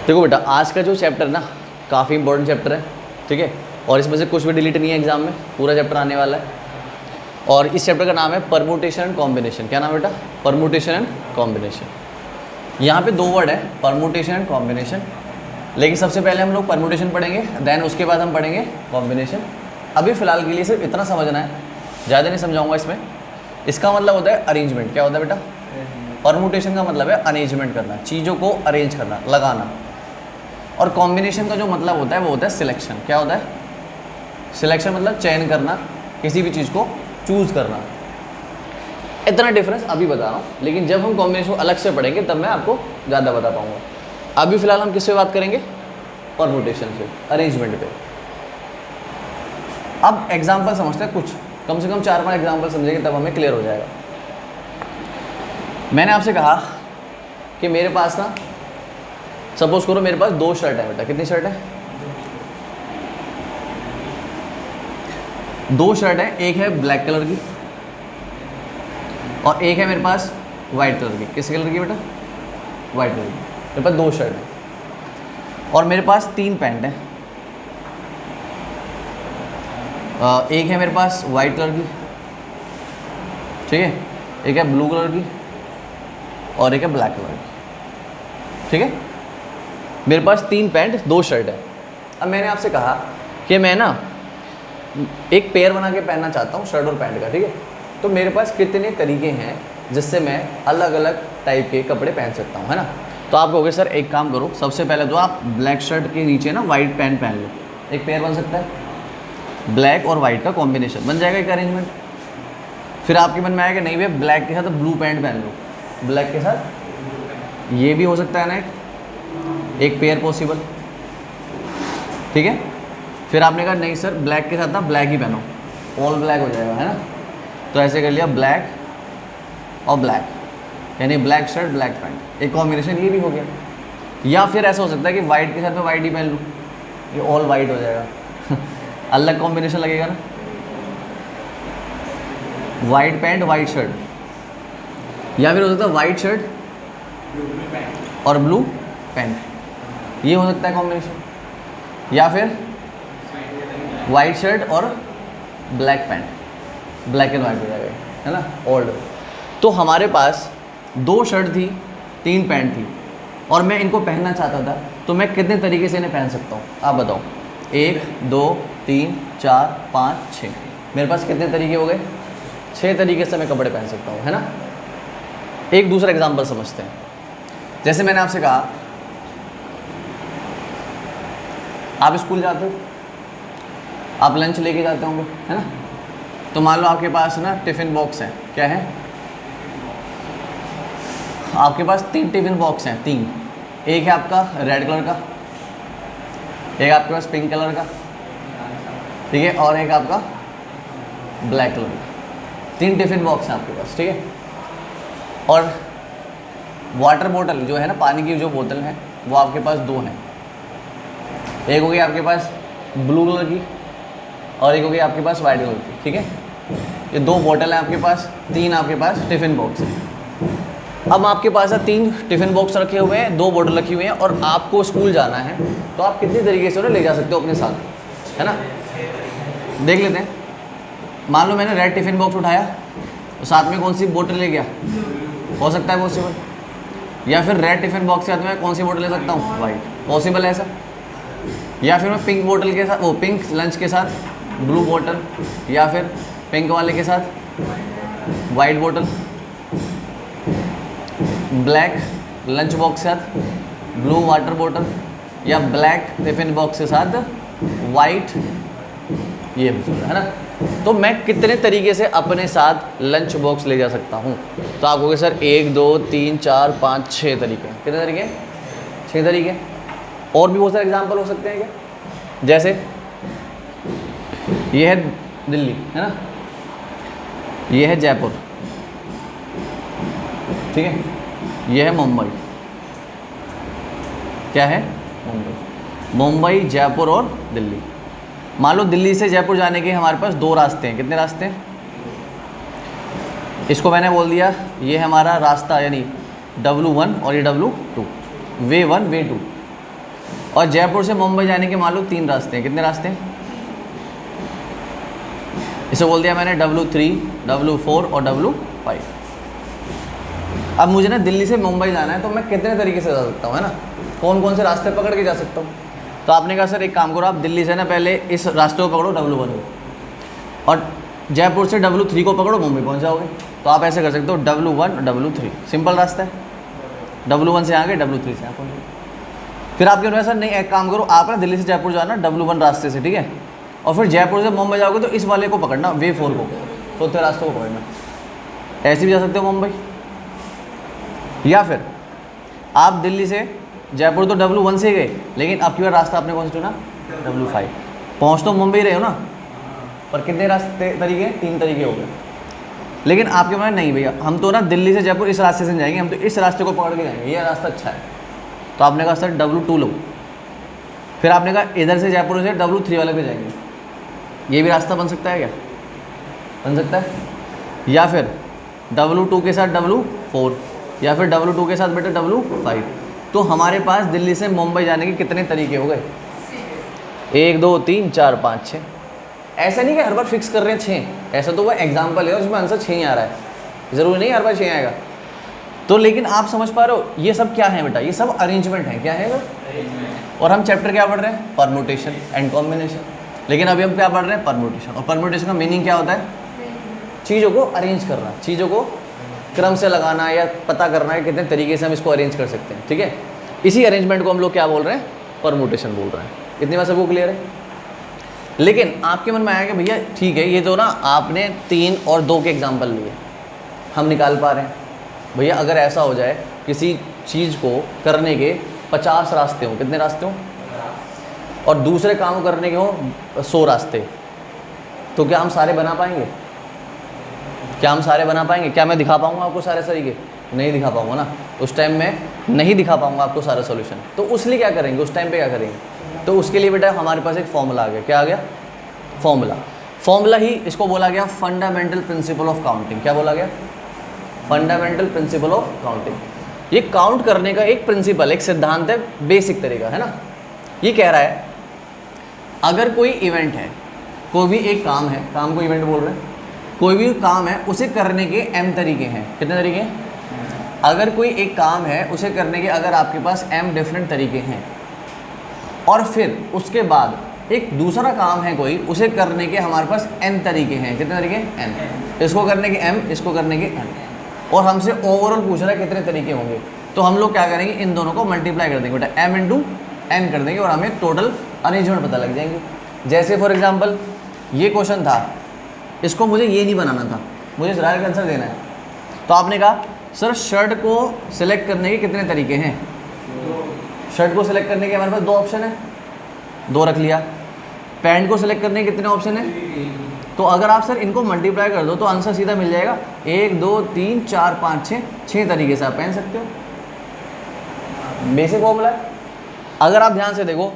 देखो बेटा, आज का जो चैप्टर ना काफ़ी इंपॉर्टेंट चैप्टर है, ठीक है, और इसमें से कुछ भी डिलीट नहीं है एग्जाम में, पूरा चैप्टर आने वाला है। और इस चैप्टर का नाम है परमुटेशन एंड कॉम्बिनेशन। क्या नाम है बेटा? Permutation and combination. यहाँ पे दो वर्ड है, परमुटेशन एंड कॉम्बिनेशन, लेकिन सबसे पहले हम लोग परमुटेशन पढ़ेंगे, देन उसके बाद हम पढ़ेंगे कॉम्बिनेशन। अभी फ़िलहाल के लिए सिर्फ इतना समझना है, ज़्यादा नहीं समझाऊंगा इसमें। इसका मतलब होता है अरेंजमेंट। क्या होता है बेटा? परमुटेशन का मतलब है अरेंजमेंट करना, चीज़ों को अरेंज करना, लगाना। और कॉम्बिनेशन का जो मतलब होता है वो होता है सिलेक्शन। क्या होता है? सिलेक्शन मतलब चयन करना, किसी भी चीज़ को चूज़ करना। इतना डिफरेंस अभी बता रहा हूँ, लेकिन जब हम कॉम्बिनेशन को अलग से पढ़ेंगे तब मैं आपको ज़्यादा बता पाऊँगा। अभी फ़िलहाल हम किससे बात करेंगे? परमुटेशन से, अरेंजमेंट पे। अब एग्जाम्पल समझते हैं, कुछ कम से कम 4-5 एग्जाम्पल समझेंगे तब हमें क्लियर हो जाएगा। मैंने आपसे कहा कि मेरे पास ना, सपोज करो मेरे पास 2 शर्ट है बेटा। कितनी शर्ट है? 2 शर्ट है। एक है ब्लैक कलर की और एक है मेरे पास वाइट कलर की। किस कलर की बेटा? वाइट कलर की। मेरे पास 2 शर्ट है और मेरे पास 3 पैंट है। एक है मेरे पास वाइट कलर की, ठीक है, एक है ब्लू कलर की और एक है ब्लैक कलर की, ठीक है। मेरे पास 3 पैंट 2 शर्ट है। अब मैंने आपसे कहा कि मैं ना एक पेयर बना के पहनना चाहता हूँ शर्ट और पैंट का, ठीक है। तो मेरे पास कितने तरीके हैं जिससे मैं अलग अलग टाइप के कपड़े पहन सकता हूँ, है ना। तो आप कहोगे सर एक काम करो, सबसे पहले तो आप ब्लैक शर्ट के नीचे ना वाइट पैंट पहन लो। एक पेयर बन सकता है, ब्लैक और वाइट का कॉम्बिनेशन बन जाएगा एक अरेंजमेंट। फिर आपके मन में आएगा नहीं भैया ब्लैक के साथ ब्लू पैंट पहन लो, ब्लैक के साथ ये भी हो सकता है ना, एक पेयर पॉसिबल, ठीक है। फिर आपने कहा नहीं सर ब्लैक के साथ ना ब्लैक ही पहनो, ऑल ब्लैक हो जाएगा, है ना। तो ऐसे कर लिया ब्लैक और ब्लैक, यानी ब्लैक शर्ट ब्लैक पैंट, एक कॉम्बिनेशन ये भी हो गया। या फिर ऐसा हो सकता है कि वाइट के साथ मैं वाइट ही पहन लूँ, ये ऑल वाइट हो जाएगा अलग कॉम्बिनेशन लगेगा ना, वाइट पैंट वाइट शर्ट। या फिर हो सकता है वाइट शर्ट और ब्लू पैंट, ये हो सकता है कॉम्बिनेशन। या फिर वाइट शर्ट और black pant, black and white हो जाएगा, है ना, ओल्ड। तो हमारे पास 2 शर्ट थी, 3 पैंट थी और मैं इनको पहनना चाहता था, तो मैं कितने तरीके से इन्हें पहन सकता हूँ आप बताओ? 1 2 3 4 5 6, मेरे पास कितने तरीके हो गए? 6 तरीके से मैं कपड़े पहन सकता हूँ, है ना। एक दूसरा एग्जांपल समझते हैं। जैसे मैंने आपसे कहा आप स्कूल जाते हो, आप लंच लेके जाते होंगे, है ना। तो मान लो आपके पास ना टिफ़िन बॉक्स है। क्या है? आपके पास 3 टिफ़िन बॉक्स हैं, 3। एक है आपका रेड कलर का, एक आपके पास पिंक कलर का, ठीक है, और एक आपका ब्लैक कलर का। 3 टिफ़िन बॉक्स हैं आपके पास, ठीक है। और वाटर बोतल जो है ना, पानी की जो बोतल है वो आपके पास 2 हैं। एक हो गई आपके पास ब्लू कलर की और एक हो गई आपके पास वाइट कलर की, ठीक है। ये 2 बोतल हैं आपके पास, 3 आपके पास टिफ़िन बॉक्स हैं। अब आपके पास 3 टिफ़िन बॉक्स रखे हुए हैं, 2 बोतल रखी हुई हैं और आपको स्कूल जाना है, तो आप कितनी तरीके से उन्हें ले जा सकते हो अपने साथ, है ना। देख लेते हैं। मान लो मैंने रेड टिफ़िन बॉक्स उठाया, तो साथ में कौन सी बोतल ले गया? हो सकता है पॉसिबल। या फिर रेड टिफ़िन बॉक्स के साथ मैं कौन सी बोतल ले सकता हूँ? वाइट, पॉसिबल है ऐसा। या फिर मैं पिंक बोतल के साथ, वो पिंक लंच के साथ ब्लू बोतल, या फिर पिंक वाले के साथ वाइट बोतल, ब्लैक लंच बॉक्स के साथ ब्लू वाटर बोतल, या ब्लैक टिफ़िन बॉक्स के साथ वाइट, ये है ना। तो मैं कितने तरीके से अपने साथ लंच बॉक्स ले जा सकता हूँ? तो आप कहोगे सर 1 2 3 4 5 6 तरीके। कितने तरीके? 6 तरीके। और भी बहुत सारे एग्जाम्पल हो सकते हैं क्या? जैसे ये है दिल्ली, है ना, ये है जयपुर, ठीक है, ये है मुंबई। क्या है? मुंबई। मुंबई, जयपुर और दिल्ली। मान लो दिल्ली से जयपुर जाने के हमारे पास 2 रास्ते हैं। कितने रास्ते हैं? इसको मैंने बोल दिया ये हमारा रास्ता, यानी W1 और ये W2, वे 1 वे 2, और जयपुर से मुंबई जाने के मान लो 3 रास्ते हैं। कितने रास्ते हैं? इसे बोल दिया मैंने W3, W4 और W5। अब मुझे ना दिल्ली से मुंबई जाना है, तो मैं कितने तरीके से जा सकता हूँ, है ना, कौन कौन से रास्ते पकड़ के जा सकता हूँ? तो आपने कहा सर एक काम करो, आप दिल्ली से ना पहले इस रास्ते को पकड़ो W1 को, और जयपुर से W3 को पकड़ो, मुंबई पहुँच जाओगे। तो आप ऐसे कर सकते हो W1 W3, सिंपल रास्ता है। W1 से आगे, W3 से यहाँ पहुँचो। फिर आपके अनुसार नहीं, एक काम करो, आप ना दिल्ली से जयपुर जाना W1 रास्ते से, ठीक है, और फिर जयपुर से मुंबई जाओगे तो इस वाले को पकड़ना, वे 4 को, चौथे रास्ते को पकड़ना। ऐसे भी जा सकते हो मुंबई। या फिर आप दिल्ली से जयपुर तो W1 से गए, लेकिन अब की बार रास्ता आपने कौन सा चुना? W5। पहुँच तो मुंबई रहे हो ना, पर कितने रास्ते तरीके हैं? 3 तरीके हो गए। लेकिन आपके मन नहीं भैया, हम तो ना दिल्ली से जयपुर इस रास्ते से जाएंगे, हम तो इस रास्ते को पकड़ के जाएंगे, ये रास्ता अच्छा है। तो आपने कहा सर W2 लो। फिर आपने कहा इधर से जयपुर से W3 वाले पे जाएंगे, ये भी रास्ता बन सकता है क्या? बन सकता है। या फिर W2 के साथ W4, या फिर W2 के साथ बेटा W5। तो हमारे पास दिल्ली से मुंबई जाने के कितने तरीके हो गए? 1 2 3 4 5 6। ऐसा नहीं कि हर बार फिक्स कर रहे हैं 6, ऐसा तो वह एग्जाम्पल है, उसमें आंसर 6 ही आ रहा है, ज़रूरी नहीं हर बार 6 आएगा। तो लेकिन आप समझ पा रहे हो ये सब क्या है बेटा? ये सब अरेंजमेंट है। क्या है वो? और हम चैप्टर क्या पढ़ रहे हैं? Permutation and combination. लेकिन अभी हम क्या पढ़ रहे हैं? परम्यूटेशन। और परम्यूटेशन का मीनिंग क्या होता है? चीज़ों को अरेंज करना, चीज़ों को क्रम से लगाना, या पता करना है कितने तरीके से हम इसको अरेंज कर सकते हैं। ठीक है, इसी अरेंजमेंट को हम लोग क्या बोल रहे हैं? परम्यूटेशन बोल रहे हैं। इतनी बात सबको क्लियर है? लेकिन आपके मन में आया कि भैया ठीक है, ये तो ना आपने 3 और 2 के एग्जाम्पल लिए, हम निकाल पा रहे हैं। भैया अगर ऐसा हो जाए किसी चीज़ को करने के 50 रास्ते हों, कितने रास्ते हों, और दूसरे काम करने के हों 100 रास्ते, तो क्या हम सारे बना पाएंगे? क्या हम सारे बना पाएंगे? क्या मैं दिखा पाऊंगा आपको सारे तरीके? नहीं दिखा पाऊंगा ना, उस टाइम में नहीं दिखा पाऊंगा आपको सारा सोल्यूशन। तो उसलिए क्या करेंगे, उस टाइम पे क्या करेंगे? तो उसके लिए बेटा हमारे पास एक फॉर्मूला आ गया। क्या आ गया? फॉर्मूला ही इसको बोला गया फंडामेंटल प्रिंसिपल ऑफ काउंटिंग। क्या बोला गया? Fundamental principle of counting. ये काउंट करने का एक प्रिंसिपल, एक सिद्धांत है, बेसिक तरीका है ना। ये कह रहा है अगर कोई इवेंट है, कोई भी एक काम है, काम को इवेंट बोल रहे हैं, कोई भी काम है उसे करने के m तरीके हैं। कितने तरीके हैं? अगर कोई एक काम है उसे करने के अगर आपके पास m डिफरेंट तरीके हैं, और फिर उसके बाद एक दूसरा काम है कोई, उसे करने के हमारे पास n तरीके हैं। कितने तरीके? n। इसको करने के m, इसको करने के n, और हमसे ओवरऑल पूछ रहा है कितने तरीके होंगे। तो हम लोग क्या करेंगे, इन दोनों को मल्टीप्लाई कर देंगे बेटा, m इंटू n कर देंगे, और हमें टोटल अरेंजमेंट पता लग जाएंगे। जैसे फॉर एग्जाम्पल ये क्वेश्चन था, इसको मुझे ये नहीं बनाना था, मुझे डायरेक्ट आंसर देना है। तो आपने कहा सर शर्ट को सिलेक्ट करने के कितने तरीके हैं? शर्ट को सिलेक्ट करने के हमारे पास 2 ऑप्शन है, 2 रख लिया। पैंट को सिलेक्ट करने के कितने ऑप्शन है? तो अगर आप सर इनको मल्टीप्लाई कर दो तो आंसर सीधा मिल जाएगा 1 2 3 4 5 6, 6 तरीके से आप पहन सकते हो। बेसिक फॉर्मूला है। अगर आप ध्यान से देखो,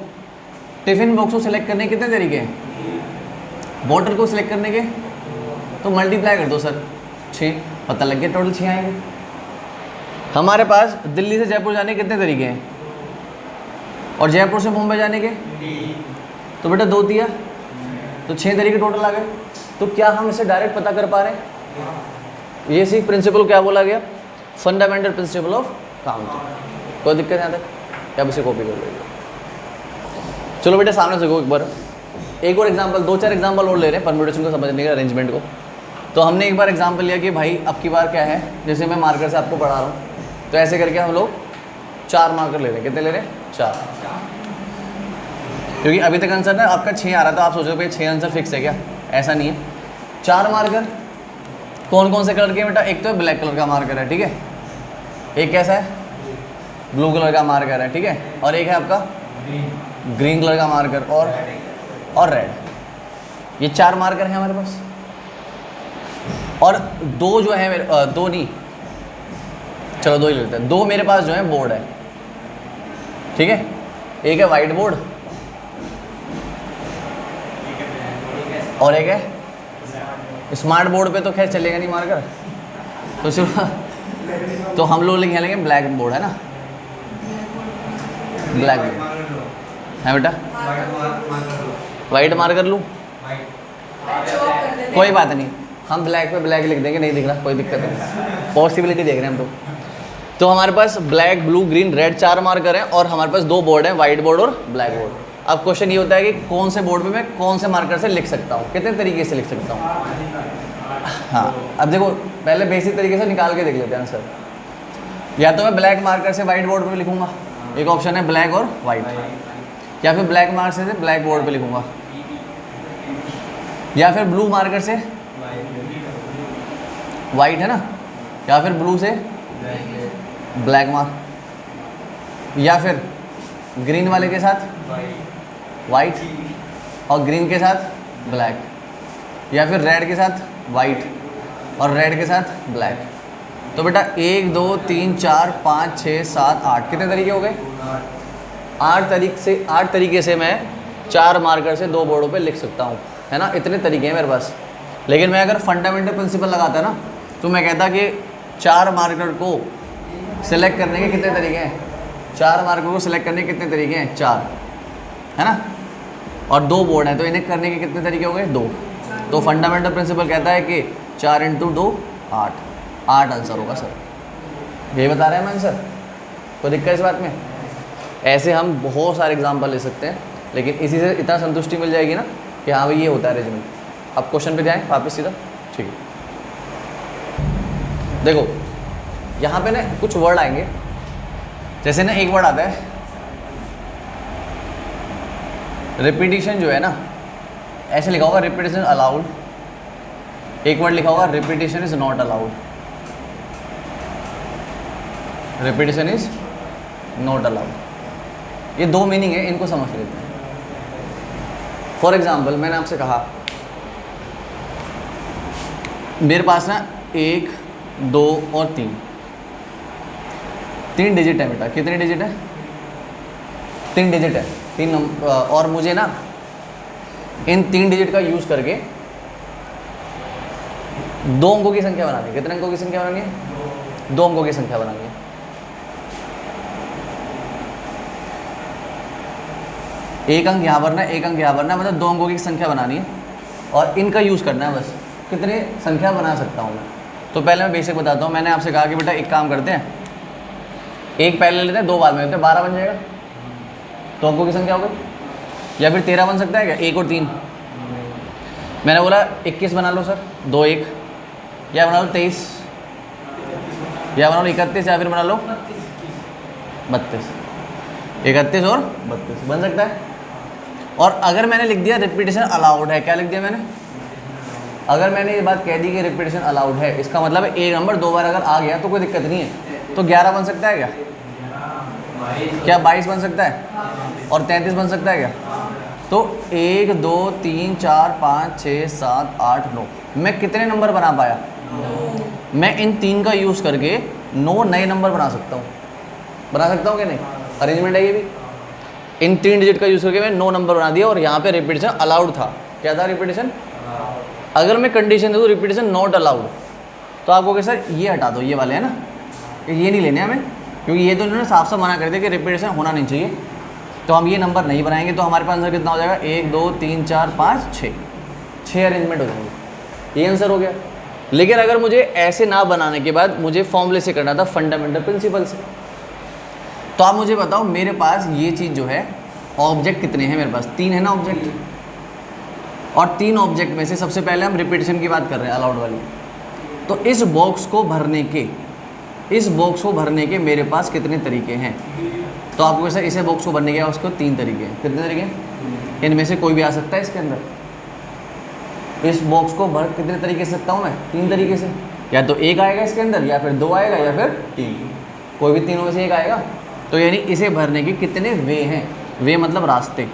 टिफिन बॉक्स को सिलेक्ट करने के कितने तरीके हैं? बॉटल को सिलेक्ट करने के तो मल्टीप्लाई कर दो सर, 6, पता लग गया टोटल 6 आएंगे। हमारे पास दिल्ली से जयपुर जाने के कितने तरीके हैं, और जयपुर से मुंबई जाने के? तो बेटा 2 दिया, तो 6 तरीके टोटल आ गए। तो क्या हम इसे डायरेक्ट पता कर पा रहे हैं? ये सी प्रिंसिपल क्या बोला गया? Fundamental principle of counting. कोई दिक्कत यहाँ तक? क्या आप इसे कॉपी कर लो? चलो बेटा सामने से गो एक बार, एक और एग्जाम्पल, 2-4 एग्जाम्पल और ले रहे हैं परम्यूटेशन को समझने के, अरेंजमेंट को। तो हमने एक बार एग्जाम्पल लिया कि भाई अब की बार क्या है, जैसे मैं मार्कर से आपको पढ़ा रहा हूँ, तो ऐसे करके हम लोग 4 मार्कर ले रहे हैं। कितने ले रहे हैं? 4। क्योंकि अभी तक आंसर ना आपका 6 आ रहा था, आप सोचो भाई 6 आंसर फिक्स है क्या? ऐसा नहीं है। 4 मार्कर कौन कौन से कलर के बेटा? एक तो ब्लैक कलर का मार्कर है, ठीक है, एक कैसा है? ब्लू कलर का मार्कर है, ठीक है, और एक है आपका ग्रीन कलर का मार्कर, और रेड। ये 4 मार्कर हैं हमारे पास। और 2 जो है मेरे 2 नहीं, चलो 2 ही लेते हैं। 2 मेरे पास जो है बोर्ड है, ठीक है, एक है वाइट बोर्ड और एक है स्मार्ट बोर्ड। पे तो खैर चलेगा नहीं मार्कर, तो सिर्फ तो हम लोग लिख लेंगे ब्लैक बोर्ड, है ना, ब्लैक बोर्ड। है बेटा, वाइट मार्कर लूँ, कोई बात नहीं, हम ब्लैक पे ब्लैक लिख देंगे, नहीं दिख रहा कोई दिक्कत नहीं, पॉसिबिलिटी देख रहे हैं हम तो हमारे पास black blue green red 4 marker हैं और हमारे पास 2 बोर्ड हैं, वाइट बोर्ड और ब्लैक बोर्ड। अब क्वेश्चन ये होता है कि कौन से बोर्ड पे मैं कौन से मार्कर से लिख सकता हूँ, कितने तरीके से लिख सकता हूँ। हाँ अब देखो पहले बेसिक तरीके से निकाल के देख लेते हैं ना सर। या तो मैं ब्लैक मार्कर से वाइट बोर्ड पे लिखूंगा, एक ऑप्शन है ब्लैक और वाइट, या फिर ब्लैक मार्कर से ब्लैक बोर्ड पे लिखूंगा, या फिर ब्लू मार्कर से वाइट है ना, या फिर ब्लू से ब्लैक मार्क, या फिर ग्रीन वाले के साथ वाइट और ग्रीन के साथ ब्लैक, या फिर रेड के साथ वाइट और रेड के साथ ब्लैक। तो बेटा 1 2 3 4 5 6 7 8 कितने तरीके हो गए? 8 तरीके से मैं 4 मार्कर से 2 बोर्डों पे लिख सकता हूँ, है ना। इतने तरीके हैं मेरे पास। लेकिन मैं अगर फंडामेंटल प्रिंसिपल लगाता ना तो मैं कहता कि 4 मार्कर को सिलेक्ट करने के कितने तरीके हैं, 4 मार्कर को सिलेक्ट करने के कितने तरीके हैं, 4, है ना। और 2 बोर्ड हैं तो इन्हें करने के कितने तरीके हो गए, 2। तो फंडामेंटल प्रिंसिपल कहता है कि 4 × 2 8 आंसर होगा सर। यही बता रहे हैं मैं आंसर, कोई दिक्कत इस बात में? ऐसे हम बहुत सारे एग्जाम्पल ले सकते हैं, लेकिन इसी से इतना संतुष्टि मिल जाएगी ना कि हाँ भाई ये होता है अरेंजमेंट। अब क्वेश्चन पे जाएँ वापस सीधा, ठीक है। देखो यहाँ पे ना कुछ वर्ड आएंगे, जैसे ना एक वर्ड आता है रिपीटिशन, जो है ना ऐसे लिखा होगा रिपीटिशन अलाउड, एक वर्ड लिखा होगा repetition is not allowed, repetition is not allowed. ये 2 मीनिंग है, इनको समझ लेते हैं। फॉर एग्जाम्पल मैंने आपसे कहा मेरे पास ना 1 2 और 3 डिजिट है बेटा, कितने डिजिट है? 3 डिजिट है, 3 नंबर। और मुझे ना इन 3 डिजिट का यूज़ करके 2 अंकों की संख्या बनानी है। कितने अंकों की संख्या बनानी है? 2 अंकों की संख्या बनानी है। एक अंक यहाँ भरना है, एक अंक यहाँ भरना है, मतलब 2 अंकों की संख्या बनानी है और इनका यूज़ करना है बस। कितने संख्या बना सकता हूँ मैं? तो पहले मैं बेसिक बताता हूँ। मैंने आपसे कहा कि बेटा एक काम करते हैं, एक पहले लेते हैं 2 बाद में लेते हैं, 12 बन जाएगा। 2 अंकों की संख्या हो गई। या फिर 13 बन सकता है क्या? 1 और 3। मैंने बोला 21 बना लो सर, 2 1, या बना लो 23, या बना लो 31, या फिर बना लो 32। 31 और 32 बन सकता है। और अगर मैंने लिख दिया रिपीटिशन अलाउड है, क्या लिख दिया मैंने? अगर मैंने ये बात कह दी कि रिपीटिशन अलाउड है, इसका मतलब है एक नंबर 2 बार अगर आ गया तो कोई दिक्कत नहीं है। तो 11 बन सकता है क्या? क्या 22 बन सकता है? और 33 बन सकता है क्या? तो 1 2 3 4 5 6 7 8 9, मैं कितने नंबर बना पाया? मैं इन 3 का यूज़ करके 9 नए नंबर बना सकता हूँ। बना सकता हूँ कि नहीं? अरेंजमेंट है ये भी। इन 3 डिजिट का यूज़ करके मैं 9 नंबर बना दिया और यहाँ पे रिपीटिशन अलाउड था। क्या था रिपीटिशन? अगर मैं कंडीशन दे दूँ रिपीटिशन नॉट अलाउड, तो आपको क्या सर ये हटा दो, ये वाले है ना, ये नहीं लेने हमें, क्योंकि ये तो इन्होंने साफ साफ मना कर दिया कि रिपीटिशन होना नहीं चाहिए। तो हम ये नंबर नहीं बनाएंगे। तो हमारे पास आंसर कितना हो जाएगा? 1 2 3 4 5 6 अरेंजमेंट हो जाएंगे। ये आंसर हो गया। लेकिन अगर मुझे ऐसे ना बनाने के बाद मुझे फॉर्मूले से करना था, फंडामेंटल प्रिंसिपल से, तो आप मुझे बताओ मेरे पास ये चीज़ जो है, ऑब्जेक्ट कितने हैं मेरे पास? 3 है ना ऑब्जेक्ट। और 3 ऑब्जेक्ट में से सबसे पहले हम रिपीटिशन की बात कर रहे हैं, अलाउड वाली। तो इस बॉक्स को भरने के मेरे पास कितने तरीके हैं? तो आपको वैसे इसे बॉक्स को भरने के उसको 3 तरीके हैं। कितने तरीके हैं? इनमें से कोई भी आ सकता है इसके अंदर। इस बॉक्स को भर कितने तरीके से सकता हूँ मैं? 3 तरीके से। या तो 1 आएगा इसके अंदर, या फिर 2 आएगा, या फिर 3, कोई भी तीनों में से 1 आएगा। तो यानी इसे भरने के कितने वे हैं? वे मतलब रास्ते,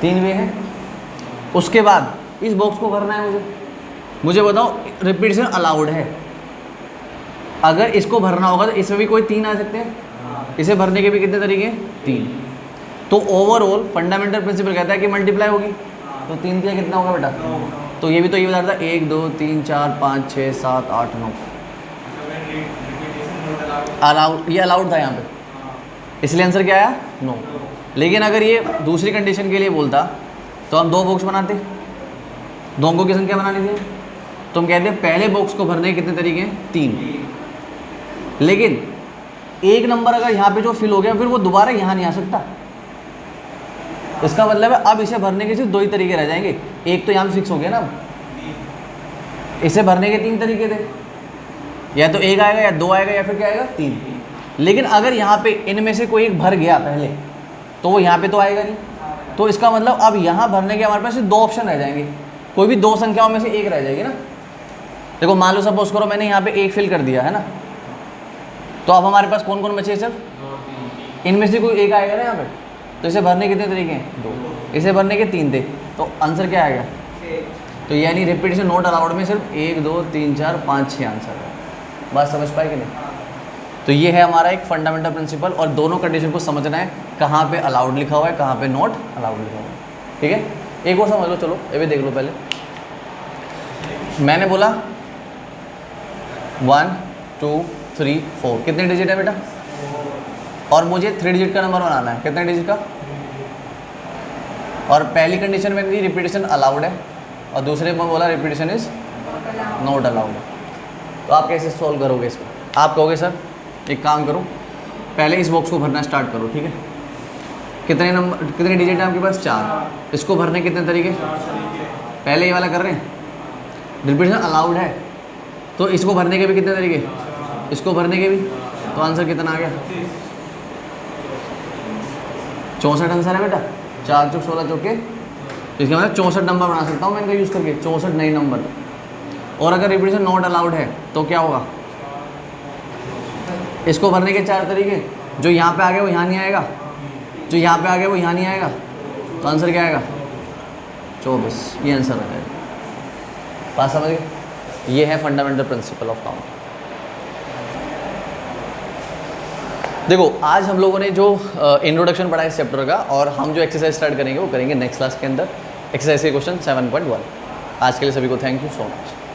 3 वे हैं। उसके बाद इस बॉक्स को भरना है मुझे बताओ रिपीटिशन अलाउड है। अगर इसको भरना होगा तो इसमें भी कोई 3 आ सकते हैं। इसे भरने के भी कितने तरीके हैं? 3। तो ओवरऑल फंडामेंटल प्रिंसिपल कहता है कि मल्टीप्लाई होगी। तो 3 का कितना होगा बेटा? तो ये भी तो ये बता रहा था 1 2 3 4 5 6 7 8 9 अलाउड। ये अलाउड था यहाँ पे, इसलिए आंसर क्या आया? 9। लेकिन अगर ये दूसरी कंडीशन के लिए बोलता तो हम 2 बॉक्स बनाते, 2 अंकों की संख्या बनानी थी, तो हम कहते हैं पहले बॉक्स को भरने के कितने तरीके हैं, 3। लेकिन एक नंबर अगर यहाँ पे जो फिल हो गया फिर वो दोबारा यहाँ नहीं आ सकता। इसका मतलब है अब इसे भरने के सिर्फ 2 ही तरीके रह जाएंगे। एक तो यहाँ पे फिक्स हो गया ना, इसे भरने के 3 तरीके थे, या तो 1 आएगा या 2 आएगा या फिर क्या आएगा 3। लेकिन अगर यहाँ पे इनमें से कोई एक भर गया पहले तो वो यहाँ पे तो आएगा नहीं, तो इसका मतलब अब यहाँ भरने के हमारे पास सिर्फ 2 ऑप्शन रह जाएंगे, कोई भी 2 संख्याओं में से एक रह जाएगी ना। देखो मान लो सपोज करो मैंने यहाँ पे 1 फिल कर दिया है ना, तो अब हमारे पास कौन कौन बचे हैं, सिर्फ इनमें से कोई एक आएगा ना यहाँ पे, तो इसे भरने कितने तरीके हैं, 2, इसे भरने के 3 थे, तो आंसर क्या आएगा, तो यानी रिपीटेशन नॉट अलाउड में सिर्फ 1 2 3 4 5 6 आंसर है। बात समझ पाए कि नहीं। तो ये है हमारा एक फंडामेंटल प्रिंसिपल, और दोनों कंडीशन को समझना है, कहाँ पे अलाउड लिखा हुआ है, कहाँ पे नॉट अलाउड लिखा हुआ है। ठीक है, एक और समझ लो, चलो ये भी देख लो। पहले मैंने बोला 1 2 3 4, कितने डिजिट है बेटा, और मुझे 3 डिजिट का नंबर बनाना है, कितने डिजिट का, और पहली कंडीशन में दी रिपीटेशन अलाउड है, और दूसरे में बोला रिपीटेशन इज नॉट अलाउड। तो आप कैसे सॉल्व करोगे इसको, आप कहोगे सर एक काम करो, पहले इस बॉक्स को भरना स्टार्ट करो, ठीक है। कितने नंबर, कितने डिजिट है आपके पास, 4, इसको भरने कितने तरीके, पहले ये वाला कर रहे हैं, रिपीटेशन अलाउड है, तो इसको भरने के भी कितने तरीके, इसको भरने के भी, तो आंसर कितना आ गया, 64 आंसर है बेटा। 4 चौक 16 चौके, इसका मतलब 64 नंबर बना सकता हूँ मैं इनका यूज़ करके, 64 नए नंबर। और अगर रिपीटेशन नॉट अलाउड है तो क्या होगा, इसको भरने के 4 तरीके, जो यहाँ पे आ गया वो यहाँ नहीं आएगा, जो यहाँ पे आ गया वो यहाँ नहीं आएगा, तो आंसर क्या आएगा, 24, ये आंसर आ जाएगा। बात समझ गए, ये है फंडामेंटल प्रिंसिपल ऑफ काउंट। देखो आज हम लोगों ने जो इंट्रोडक्शन पढ़ा है इस चैप्टर का, और हम जो एक्सरसाइज स्टार्ट करेंगे वो करेंगे नेक्स्ट क्लास के अंदर, एक्सरसाइज के क्वेश्चन 7.1। आज के लिए सभी को थैंक यू सो मच।